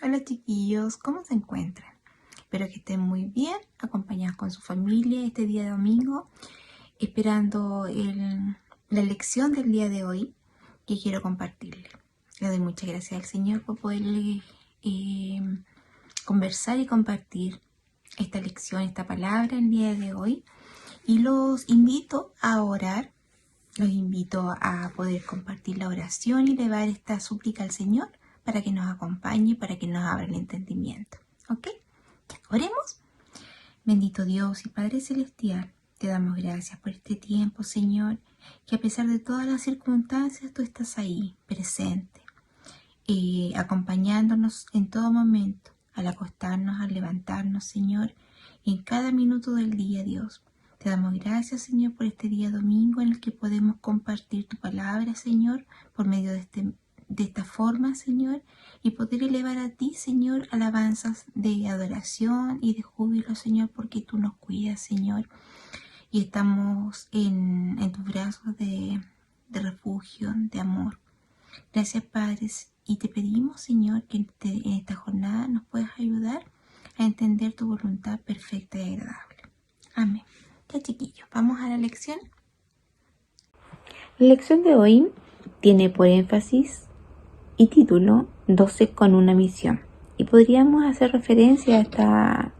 Hola chiquillos, ¿cómo se encuentran? Espero que estén muy bien, acompañados con su familia este día de domingo, esperando la lección del día de hoy que quiero compartirles. Le doy muchas gracias al Señor por poderle conversar y compartir esta lección, esta palabra el día de hoy. Y los invito a orar, los invito a poder compartir la oración y elevar esta súplica al Señor para que nos acompañe, para que nos abra el entendimiento. ¿Ok? Ya, oremos. Bendito Dios y Padre Celestial, te damos gracias por este tiempo, Señor, que a pesar de todas las circunstancias tú estás ahí, presente, acompañándonos en todo momento, al acostarnos, al levantarnos, Señor, en cada minuto del día, Dios. Te damos gracias, Señor, por este día domingo en el que podemos compartir tu palabra, Señor, por medio de esta forma, Señor, y poder elevar a ti, Señor, alabanzas de adoración y de júbilo, Señor, porque tú nos cuidas, Señor, y estamos en tus brazos de refugio, de amor. Gracias, Padre, y te pedimos, Señor, que en esta jornada nos puedas ayudar a entender tu voluntad perfecta y agradable. Amén. Ya, chiquillos, vamos a la lección. La lección de hoy tiene por énfasis y título 12 con una misión. Y podríamos hacer referencia a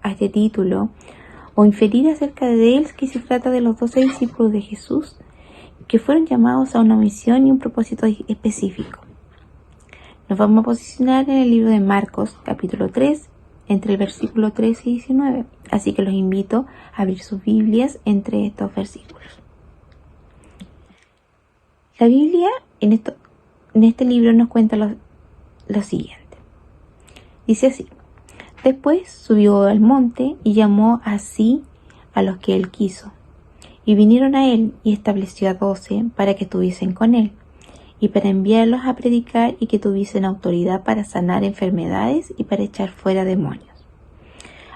este título o inferir acerca de él que se trata de los 12 discípulos de Jesús que fueron llamados a una misión y un propósito específico. Nos vamos a posicionar en el libro de Marcos, capítulo 3, entre el versículo 13 y 19. Así que los invito a abrir sus Biblias entre estos versículos. La Biblia en este libro nos cuenta lo siguiente. Dice así: Después subió al monte y llamó así a los que él quiso. Y vinieron a él y estableció a 12 para que estuviesen con él y para enviarlos a predicar y que tuviesen autoridad para sanar enfermedades y para echar fuera demonios.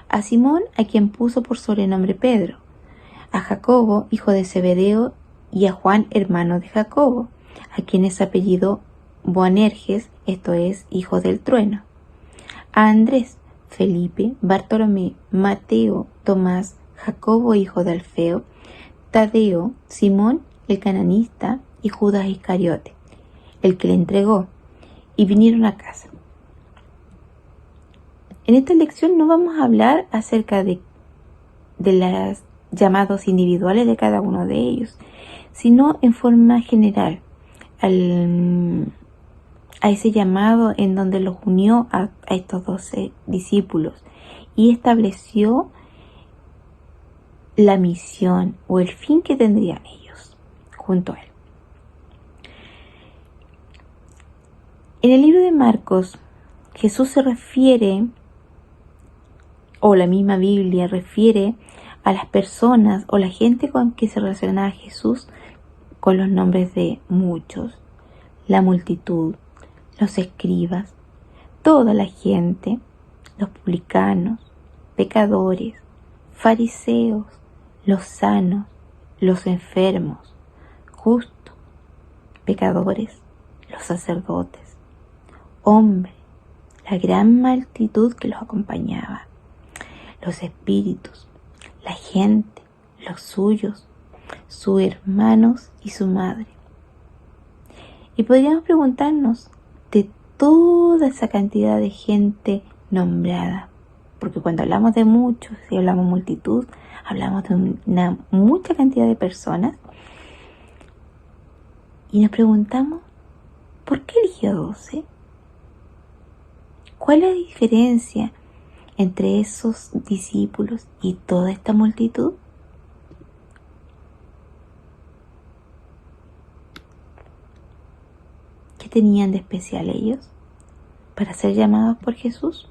A Simón, a quien puso por sobrenombre Pedro, a Jacobo, hijo de Zebedeo, y a Juan, hermano de Jacobo, a quien es apellido Boanerges, esto es, hijo del trueno, a Andrés, Felipe, Bartolomé, Mateo, Tomás, Jacobo, hijo de Alfeo, Tadeo, Simón, el cananista, y Judas Iscariote, el que le entregó, y vinieron a casa. En esta lección no vamos a hablar acerca de los llamados individuales de cada uno de ellos, sino en forma general, a ese llamado en donde los unió a estos 12 discípulos y estableció la misión o el fin que tendrían ellos junto a él. En el libro de Marcos, Jesús se refiere, o la misma Biblia refiere a las personas o la gente con que se relacionaba a Jesús con los nombres de muchos, la multitud, los escribas, toda la gente, los publicanos, pecadores, fariseos, los sanos, los enfermos, justos, pecadores, los sacerdotes, hombres, la gran multitud que los acompañaba, los espíritus, la gente, los suyos, sus hermanos y su madre. Y podríamos preguntarnos de toda esa cantidad de gente nombrada, porque cuando hablamos de muchos y hablamos multitud, hablamos de una mucha cantidad de personas, y nos preguntamos, ¿por qué eligió 12? ¿Cuál es la diferencia entre esos discípulos y toda esta multitud? ¿Qué tenían de especial ellos para ser llamados por Jesús?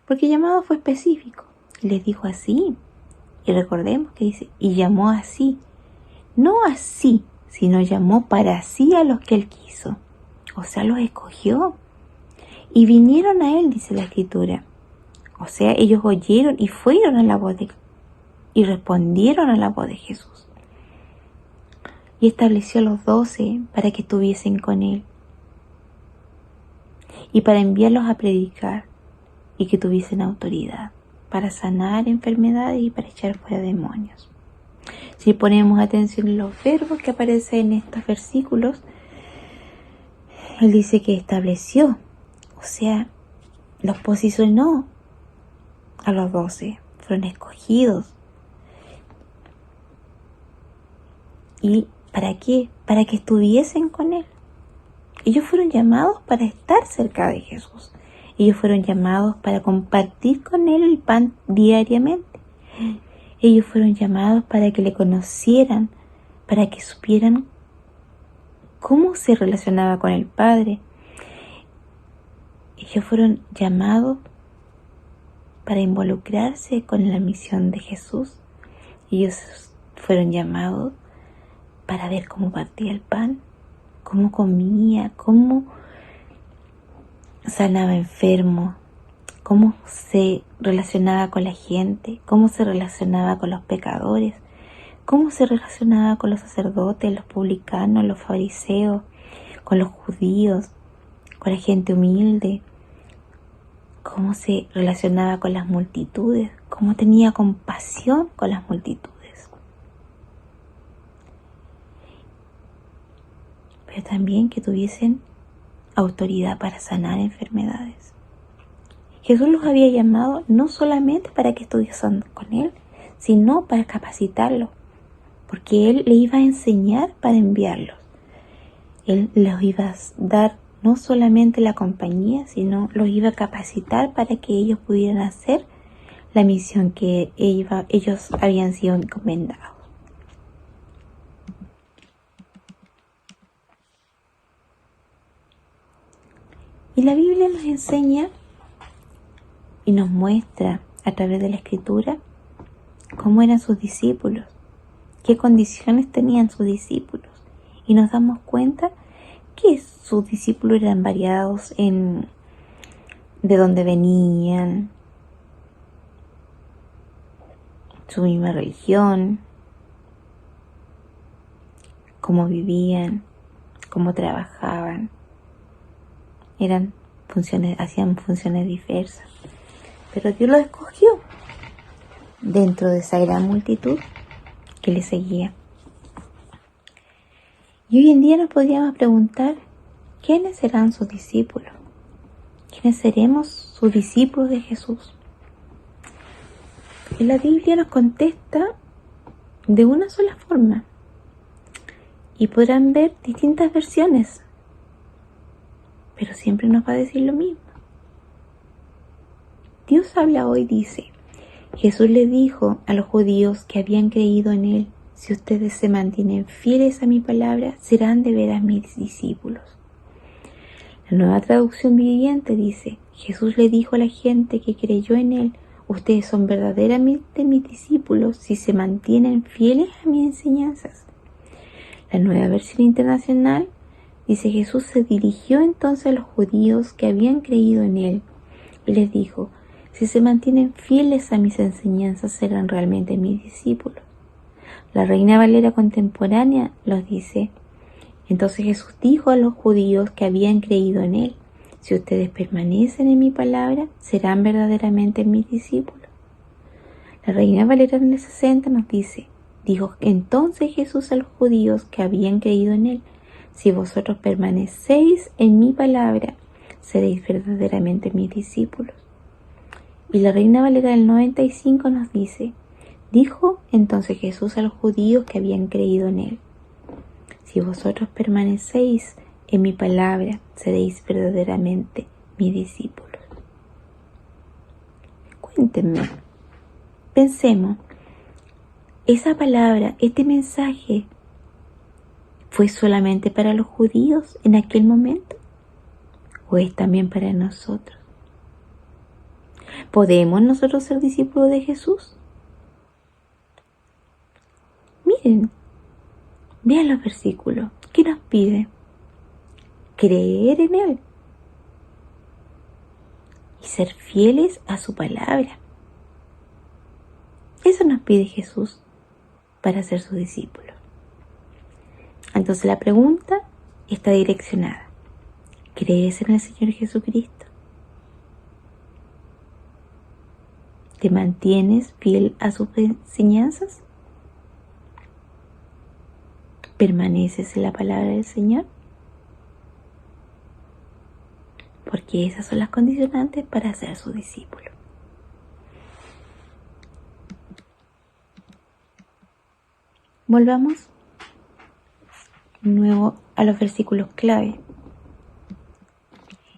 Porque el llamado fue específico. Les dijo así. Y recordemos que dice, y llamó así. No así, sino llamó para sí a los que él quiso. O sea, los escogió. Y vinieron a él, dice la Escritura. O sea, ellos oyeron y fueron a la voz y respondieron a la voz de Jesús. y estableció a los 12 para que estuviesen con Él y para enviarlos a predicar y que tuviesen autoridad para sanar enfermedades y para echar fuera demonios. Si ponemos atención en los verbos que aparecen en estos versículos, Él dice que estableció, o sea, los posicionó a los 12, fueron escogidos. ¿Y para qué? Para que estuviesen con Él. Ellos fueron llamados para estar cerca de Jesús. Ellos fueron llamados para compartir con Él el pan diariamente. Ellos fueron llamados para que le conocieran, para que supieran cómo se relacionaba con el Padre. Ellos fueron llamados para involucrarse con la misión de Jesús. Ellos fueron llamados para ver cómo partía el pan, cómo comía, cómo sanaba enfermos, cómo se relacionaba con la gente, cómo se relacionaba con los pecadores, cómo se relacionaba con los sacerdotes, los publicanos, los fariseos, con los judíos, con la gente humilde, cómo se relacionaba con las multitudes, cómo tenía compasión con las multitudes. Pero también que tuviesen autoridad para sanar enfermedades. Jesús los había llamado no solamente para que estuviesen con Él, sino para capacitarlos, porque Él les iba a enseñar para enviarlos. Él los iba a dar no solamente la compañía, sino los iba a capacitar para que ellos pudieran hacer la misión que ellos habían sido encomendados. Y la Biblia nos enseña y nos muestra a través de la Escritura cómo eran sus discípulos, qué condiciones tenían sus discípulos. Y nos damos cuenta que sus discípulos eran variados en de dónde venían, su misma religión, cómo vivían, cómo trabajaban. Hacían funciones diversas. Pero Dios los escogió dentro de esa gran multitud que le seguía. Y hoy en día nos podríamos preguntar, ¿quiénes serán sus discípulos? ¿Quiénes seremos sus discípulos de Jesús? Y la Biblia nos contesta de una sola forma. Y podrán ver distintas versiones, pero siempre nos va a decir lo mismo. Dios habla hoy, dice, Jesús le dijo a los judíos que habían creído en Él: si ustedes se mantienen fieles a mi palabra, serán de veras mis discípulos. La Nueva Traducción Viviente dice: Jesús le dijo a la gente que creyó en Él: ustedes son verdaderamente mis discípulos si se mantienen fieles a mis enseñanzas. La Nueva Versión Internacional dice: Jesús se dirigió entonces a los judíos que habían creído en Él y les dijo: si se mantienen fieles a mis enseñanzas, serán realmente mis discípulos. La Reina Valera contemporánea los dice: entonces Jesús dijo a los judíos que habían creído en Él: si ustedes permanecen en mi palabra, serán verdaderamente mis discípulos. La Reina Valera en el 60 nos dice: dijo entonces Jesús a los judíos que habían creído en Él: si vosotros permanecéis en mi palabra, seréis verdaderamente mis discípulos. Y la Reina Valera del 95 nos dice: dijo entonces Jesús a los judíos que habían creído en Él: si vosotros permanecéis en mi palabra, seréis verdaderamente mis discípulos. Cuéntenme, pensemos, ¿esa palabra, este mensaje, fue solamente para los judíos en aquel momento? ¿O es también para nosotros? ¿Podemos nosotros ser discípulos de Jesús? Miren, vean los versículos. ¿Qué nos pide? Creer en Él y ser fieles a su palabra. Eso nos pide Jesús para ser sus discípulos. Entonces la pregunta está direccionada. ¿Crees en el Señor Jesucristo? ¿Te mantienes fiel a sus enseñanzas? ¿Permaneces en la palabra del Señor? Porque esas son las condicionantes para ser su discípulo. Volvamos de nuevo a los versículos clave.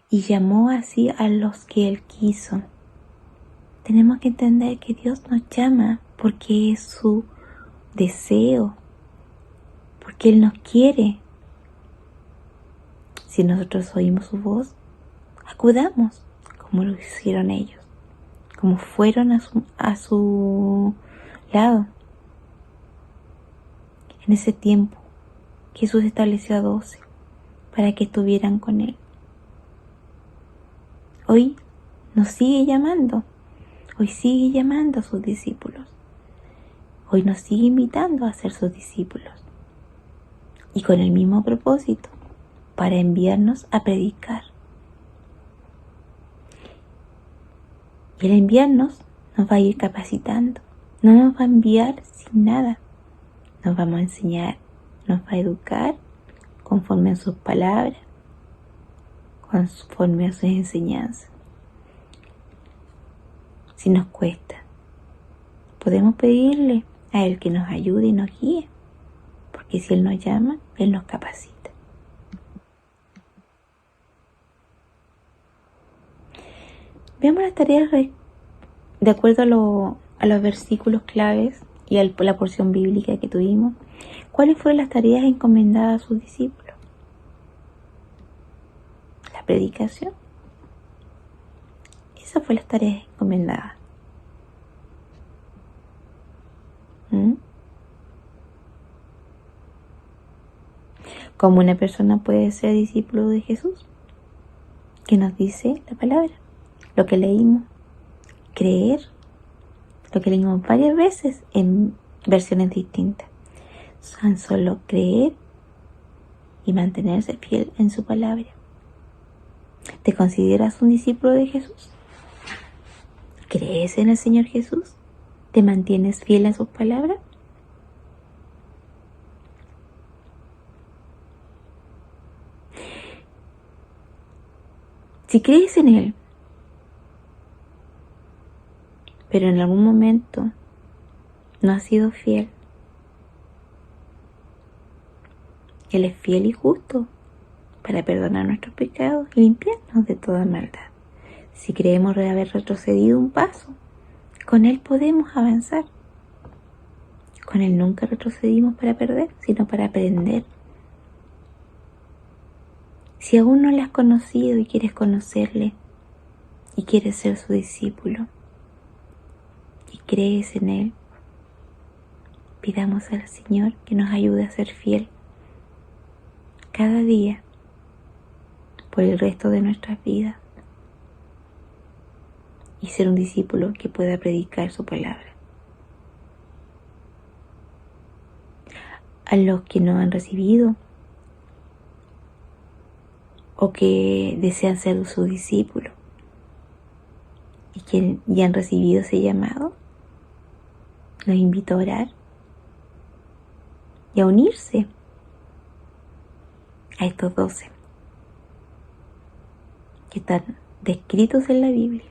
Y llamó así a los que Él quiso. Tenemos que entender que Dios nos llama porque es su deseo, porque Él nos quiere. Si nosotros oímos su voz, acudamos como lo hicieron ellos, como fueron a su lado. En ese tiempo, Jesús estableció a 12 para que estuvieran con Él. Hoy nos sigue llamando, hoy sigue llamando a sus discípulos, hoy nos sigue invitando a ser sus discípulos. Y con el mismo propósito, para enviarnos a predicar. Y al enviarnos nos va a ir capacitando, no nos va a enviar sin nada, nos vamos a enseñar, nos va a educar conforme a sus palabras, conforme a sus enseñanzas. Si nos cuesta, podemos pedirle a Él que nos ayude y nos guíe, porque si Él nos llama, Él nos capacita. Veamos las tareas de acuerdo a los versículos claves y a la porción bíblica que tuvimos. ¿Cuáles fueron las tareas encomendadas a sus discípulos? La predicación. Esas fueron las tareas encomendadas. ¿Cómo una persona puede ser discípulo de Jesús? ¿Qué nos dice la palabra? Lo que leímos. Creer. Lo que leímos varias veces en versiones distintas. Son solo creer y mantenerse fiel en su palabra. ¿Te consideras un discípulo de Jesús? ¿Crees en el Señor Jesús? ¿Te mantienes fiel a sus palabras? Si crees en Él, pero en algún momento no has sido fiel, Él es fiel y justo para perdonar nuestros pecados y limpiarnos de toda maldad. Si creemos haber retrocedido un paso, con Él podemos avanzar. Con Él nunca retrocedimos para perder, sino para aprender. Si aún no le has conocido y quieres conocerle, y quieres ser su discípulo, y crees en Él, pidamos al Señor que nos ayude a ser fiel cada día por el resto de nuestras vidas y ser un discípulo que pueda predicar su palabra. A los que no han recibido o que desean ser su discípulo y que ya han recibido ese llamado, los invito a orar y a unirse a estos 12 que están descritos en la Biblia,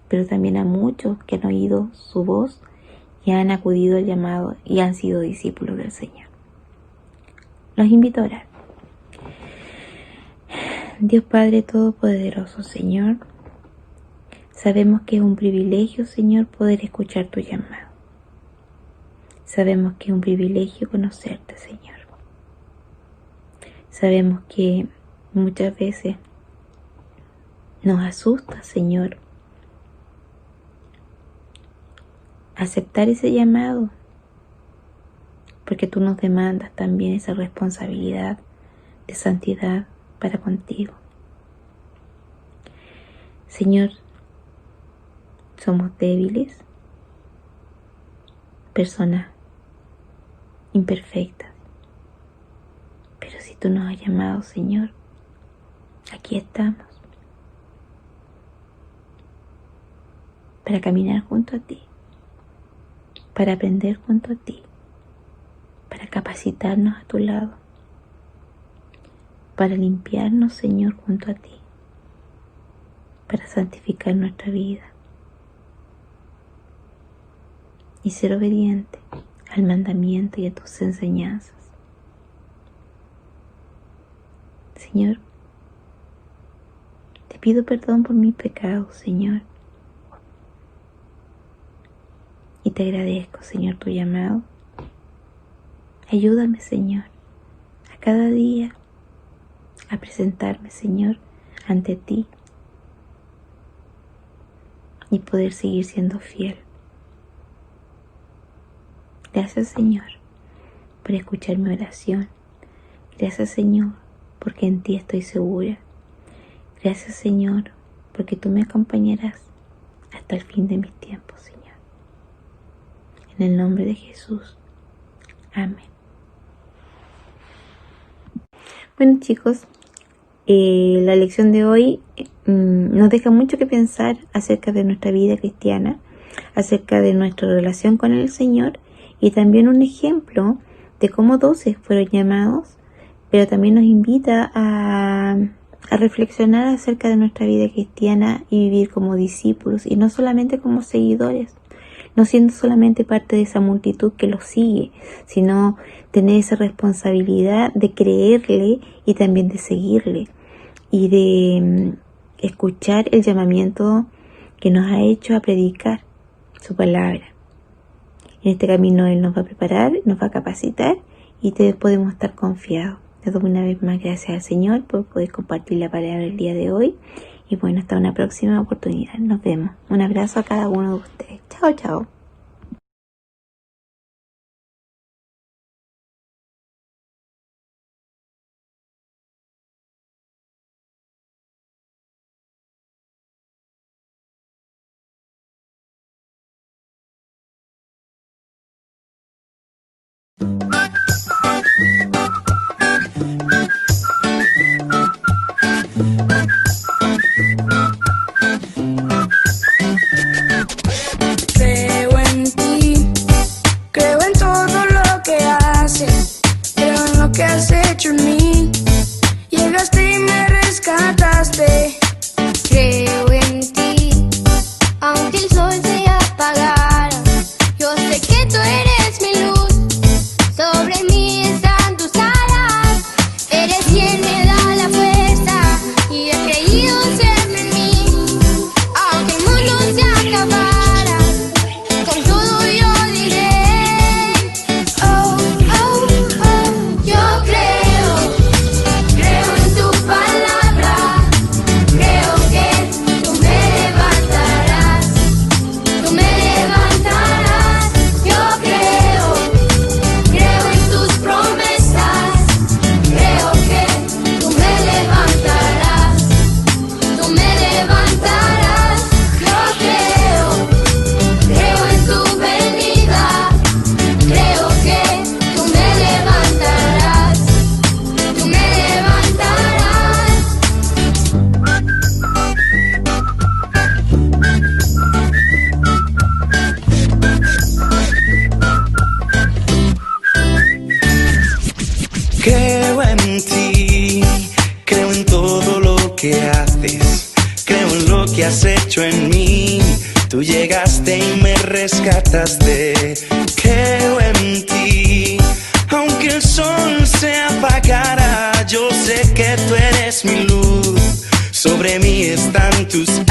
pero también a muchos que han oído su voz y han acudido al llamado y han sido discípulos del Señor. Los invito a orar. Dios Padre Todopoderoso, Señor, sabemos que es un privilegio, Señor, poder escuchar tu llamado. Sabemos que es un privilegio conocerte, Señor. Sabemos que muchas veces nos asusta, Señor, aceptar ese llamado, porque tú nos demandas también esa responsabilidad de santidad para contigo. Señor, somos débiles, personas imperfectas. Pero si tú nos has llamado, Señor, aquí estamos para caminar junto a ti, para aprender junto a ti, para capacitarnos a tu lado, para limpiarnos, Señor, junto a ti, para santificar nuestra vida y ser obediente al mandamiento y a tus enseñanzas. Señor, te pido perdón por mis pecados, Señor, y te agradezco, Señor, tu llamado. Ayúdame, Señor, a cada día a presentarme, Señor, ante ti y poder seguir siendo fiel. Gracias, Señor, por escuchar mi oración. Gracias, Señor, porque en ti estoy segura. Gracias, Señor, porque tú me acompañarás hasta el fin de mis tiempos, Señor. En el nombre de Jesús. Amén. Bueno, chicos, la lección de hoy nos deja mucho que pensar acerca de nuestra vida cristiana, acerca de nuestra relación con el Señor, y también un ejemplo de cómo 12 fueron llamados, pero también nos invita a reflexionar acerca de nuestra vida cristiana y vivir como discípulos, y no solamente como seguidores, no siendo solamente parte de esa multitud que los sigue, sino tener esa responsabilidad de creerle y también de seguirle, y de escuchar el llamamiento que nos ha hecho a predicar su palabra. En este camino Él nos va a preparar, nos va a capacitar, y podemos estar confiados. Le doy una vez más gracias al Señor por poder compartir la palabra el día de hoy. Y bueno, hasta una próxima oportunidad. Nos vemos. Un abrazo a cada uno de ustedes. Chao, chao. Creo en ti, creo en todo lo que haces, creo en lo que has hecho en mí. Llegaste y me rescataste. Creo en ti, aunque el sol se apagara, yo sé que tú eres mi luz, sobre mí están tus alas, eres quien me da la fuerza, y he creído siempre en mí, aunque el mundo se acabara, con todo yo diré, oh, oh, oh, yo creo en tu palabra. Creo que tú me levantarás, yo creo en tus promesas, creo que tú me levantarás, yo creo en tu venida, creo que tú me levantarás, Creo en ti, creo en todo lo que haces, creo en lo que has hecho en mí. Tú llegaste y me rescataste. Creo en ti, aunque el sol se apagara, yo sé que tú eres mi luz. Sobre mí están tus